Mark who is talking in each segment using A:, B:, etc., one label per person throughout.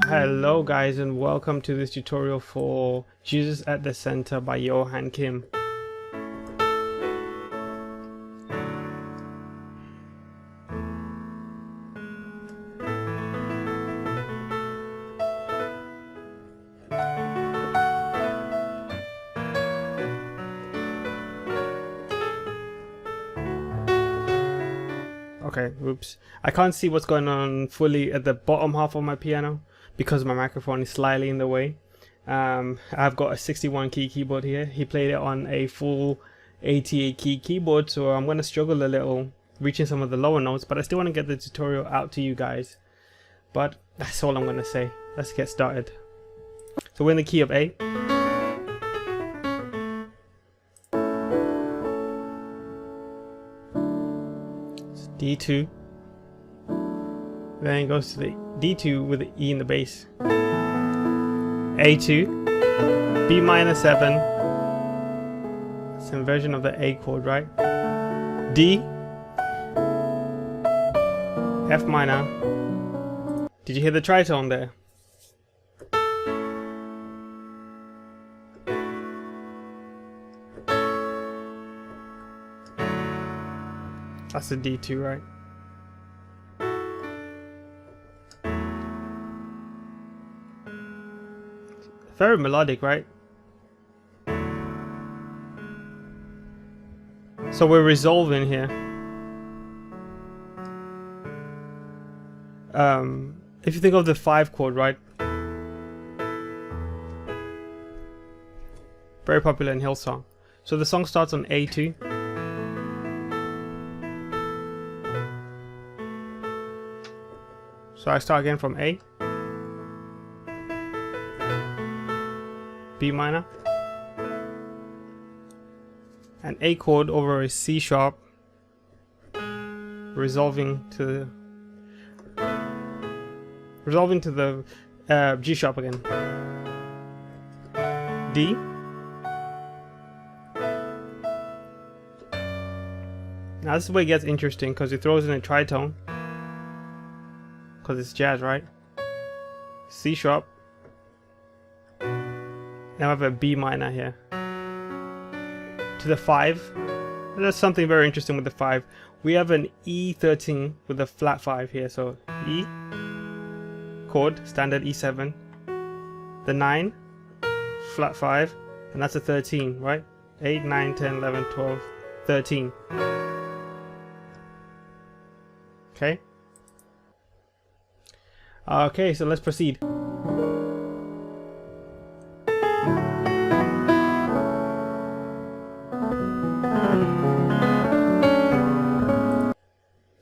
A: Hello guys, and welcome to this tutorial for Jesus at the Center by Yohan Kim. Okay, oops. I can't see what's going on fully at the bottom half of my piano because my microphone is slightly in the way. I've got a 61 key keyboard here. He played it on a full 88 key keyboard, so I'm going to struggle a little reaching some of the lower notes, but I still want to get the tutorial out to you guys. But that's all I'm going to say. Let's get started. So we're in the key of A. D2, then it goes to the D2 with the E in the bass, A2, B minor 7, some version of the A chord, right? D, F minor. Did you hear the tritone there? That's a D2, right? Very melodic, right? So we're resolving here. If you think of the 5 chord, right? Very popular in Hillsong. So the song starts on A2. So I start again from A, B minor, an A chord over a C sharp, resolving to the G sharp again, D, now this is where it gets interesting because it throws in a tritone. Because it's jazz, right? C sharp. Now I have a B minor here. To the 5. And there's something very interesting with the 5. We have an E13 with a flat 5 here. So E, chord, standard E7. The 9, flat 5. And that's a 13, right? 8, 9, 10, 11, 12, 13. Okay? Okay, so let's proceed.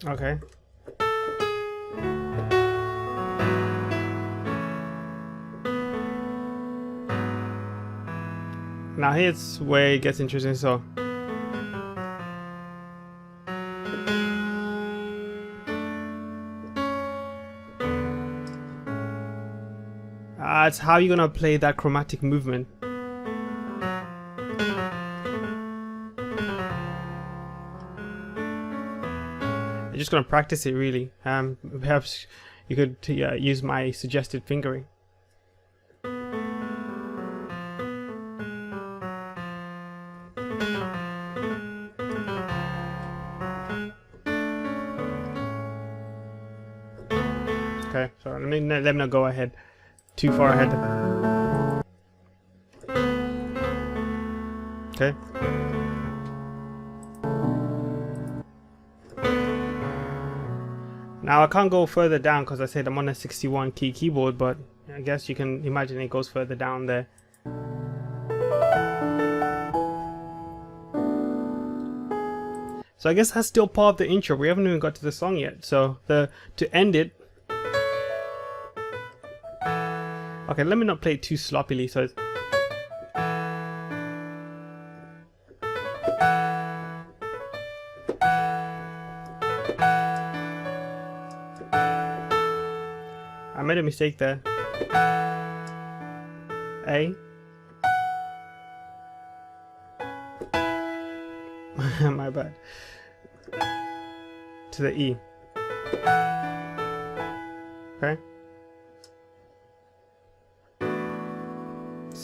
A: Okay. Now here's where it gets interesting. So it's how you're gonna play that chromatic movement. You're just gonna practice it, really. Perhaps you could use my suggested fingering. Okay, so let me not go ahead. Too far ahead. Okay. Now I can't go further down because I said I'm on a 61 key keyboard, but I guess you can imagine it goes further down there. So I guess that's still part of the intro. We haven't even got to the song yet. So to end it. Okay, let me not play it too sloppily, so it's... I made a mistake there. A. My bad. To the E. Okay.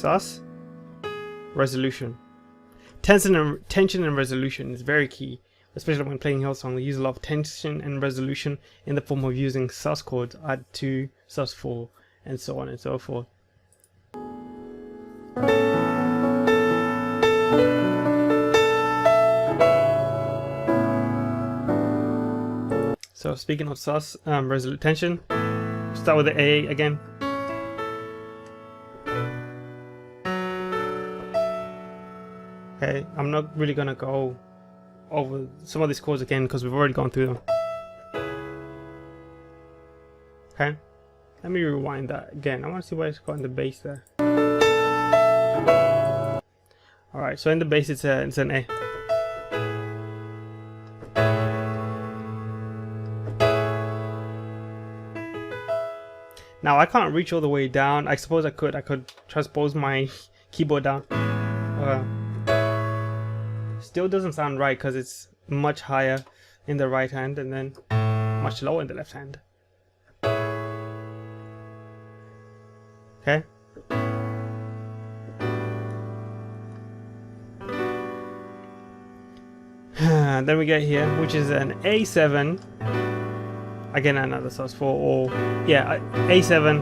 A: sus, resolution. Tension and resolution is very key, especially when playing Hillsong. We use a lot of tension and resolution in the form of using sus chords, add 2, sus 4, and so on and so forth. So speaking of sus, resolute tension, start with the A again. Okay, I'm not really gonna go over some of these chords again because we've already gone through them. Okay, let me rewind that again. I want to see what it's got in the bass there. Alright, so in the bass it's an A. Now I can't reach all the way down. I suppose I could transpose my keyboard down. Still doesn't sound right because it's much higher in the right hand and then much lower in the left hand. Okay. Then we get here, which is an A7. Again, another sus 4, or yeah, A7.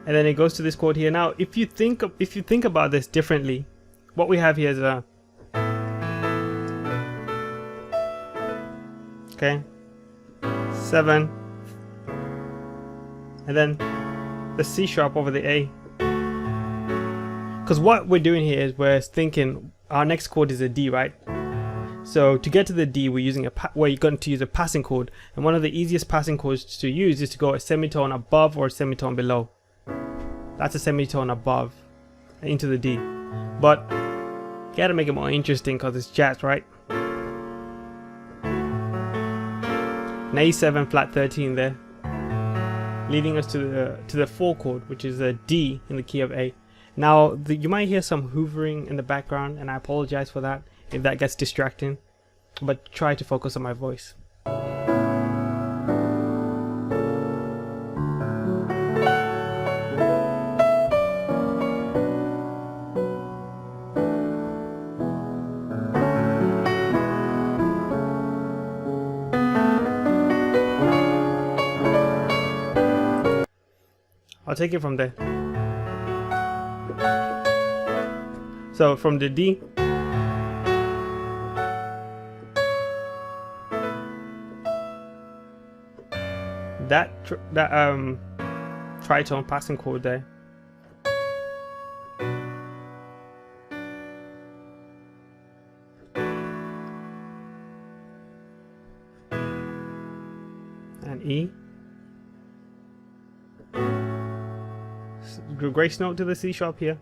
A: And then it goes to this chord here. Now, if you think about this differently, what we have here is a okay, 7, and then the C sharp over the A. Because what we're doing here is we're thinking our next chord is a D, right? So to get to the D, we're using we're going to use a passing chord, and one of the easiest passing chords to use is to go a semitone above or a semitone below. That's a semitone above into the D, but you gotta make it more interesting because it's jazz, right? An A7 flat 13 there, leading us to the 4 chord, which is a D in the key of A. Now you might hear some hoovering in the background, and I apologize for that if that gets distracting, but try to focus on my voice. I'll take it from there. So from the D, that tritone passing chord there, and E, grace note to the C sharp here,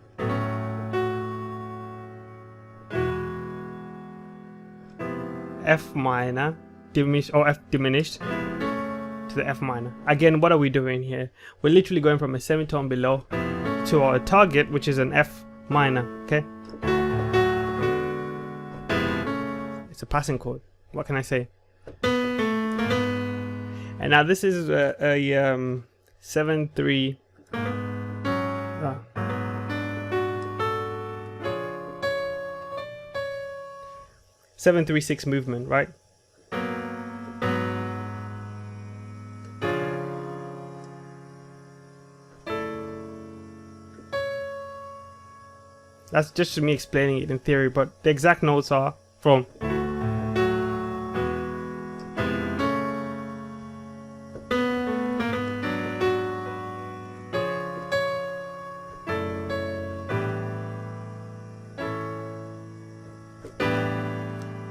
A: F minor diminished, or F diminished to the F minor. Again, what are we doing here? We're literally going from a semitone below to our target, which is an F minor. Okay, it's a passing chord. What can I say? And now this is a 7/3. 7/3/6 movement, right? That's just me explaining it in theory, but the exact notes are from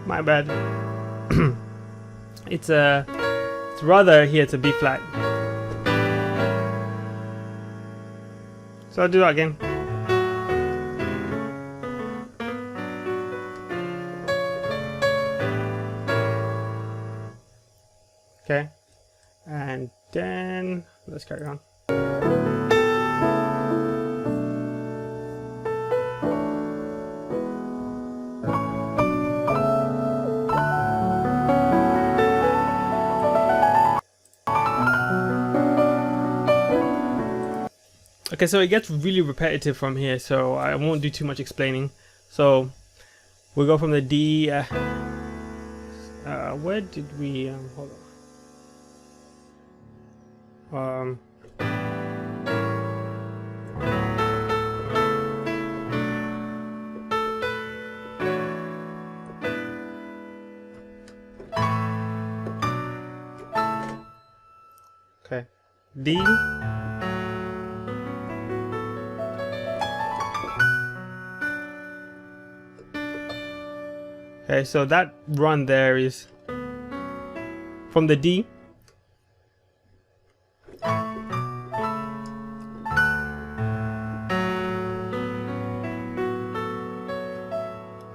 A: my bad. It's rather here to B flat. So I'll do that again. Okay, and then let's carry on. Okay, so it gets really repetitive from here, so I won't do too much explaining. So we'll go from the D. Where did we? Hold on. Okay, D. Okay, so that run there is from the D.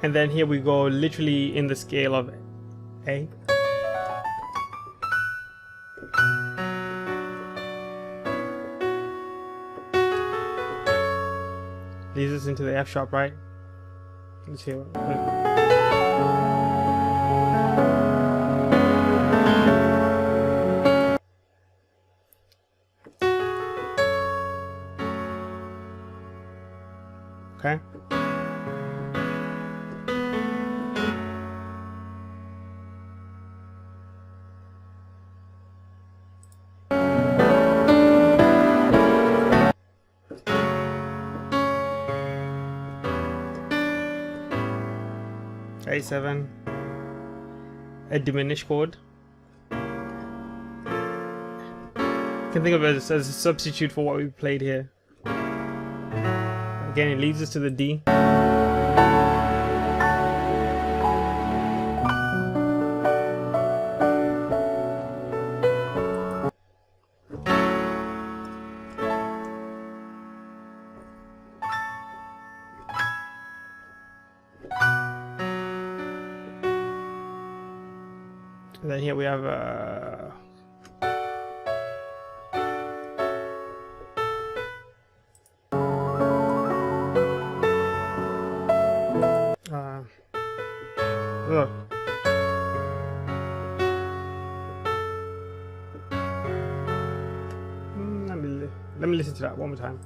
A: And then here we go literally in the scale of A. Leads us into the F sharp, right? Let's see what. Okay. A7, a diminished chord. You can think of it as a substitute for what we played here. Again, it leads us to the D. And then here we have look. Let me listen to that one more time.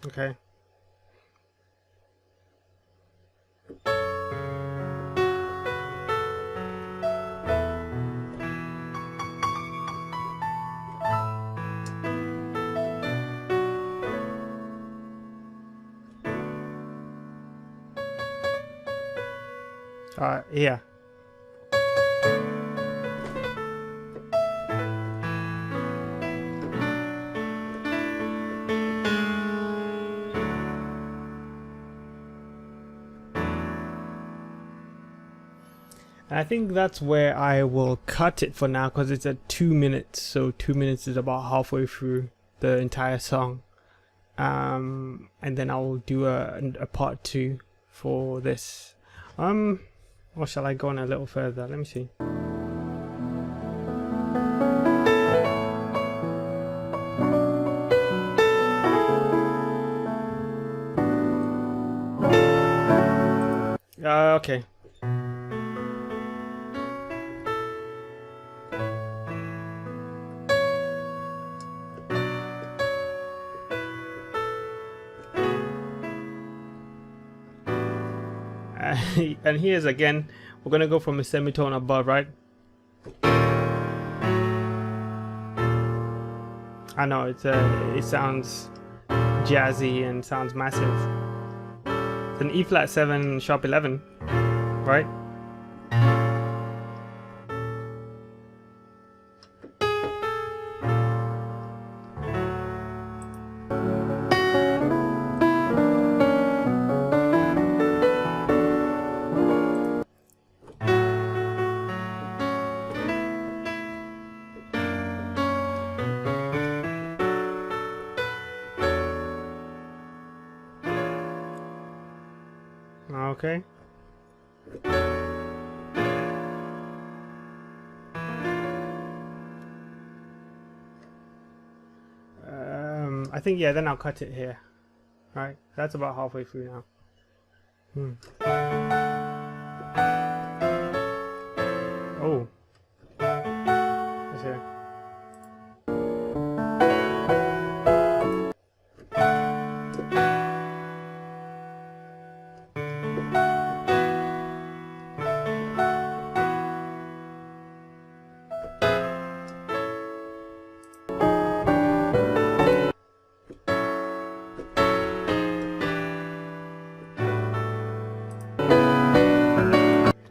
A: Okay. Yeah. I think that's where I will cut it for now because it's at 2 minutes. So 2 minutes is about halfway through the entire song. And then I'll do a part 2 for this. Or shall I go on a little further? Let me see. Okay. And here's again, we're gonna go from a semitone above, right? I know it sounds jazzy and sounds massive. It's an E flat 7 sharp 11, right? Okay. I think, yeah, then I'll cut it here. Right, that's about halfway through now. Oh. Let's hear.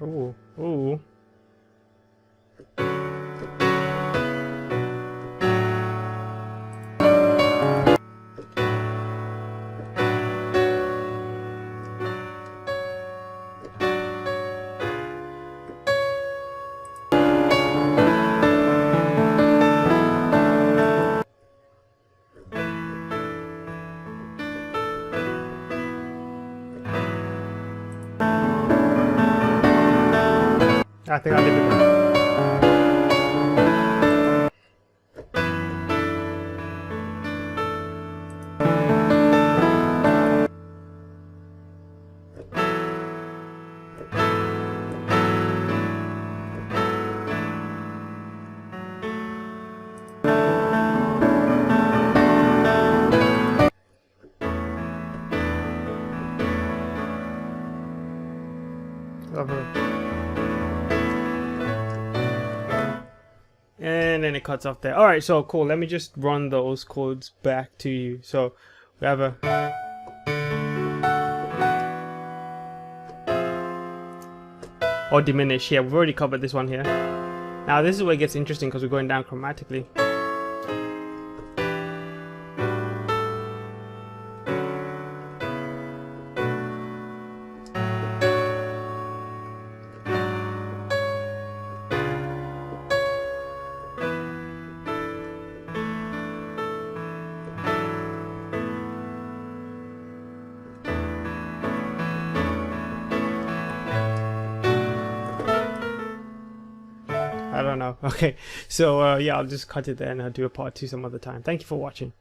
A: Ooh, ooh. I think I'll leave it there. Lovely. And then it cuts off there. Alright, so cool. Let me just run those chords back to you. So we have a or diminish. Yeah, we've already covered this one here. Now this is where it gets interesting because we're going down chromatically. I don't know. Okay, so yeah, I'll just cut it there and I'll do a part 2 some other time. Thank you for watching.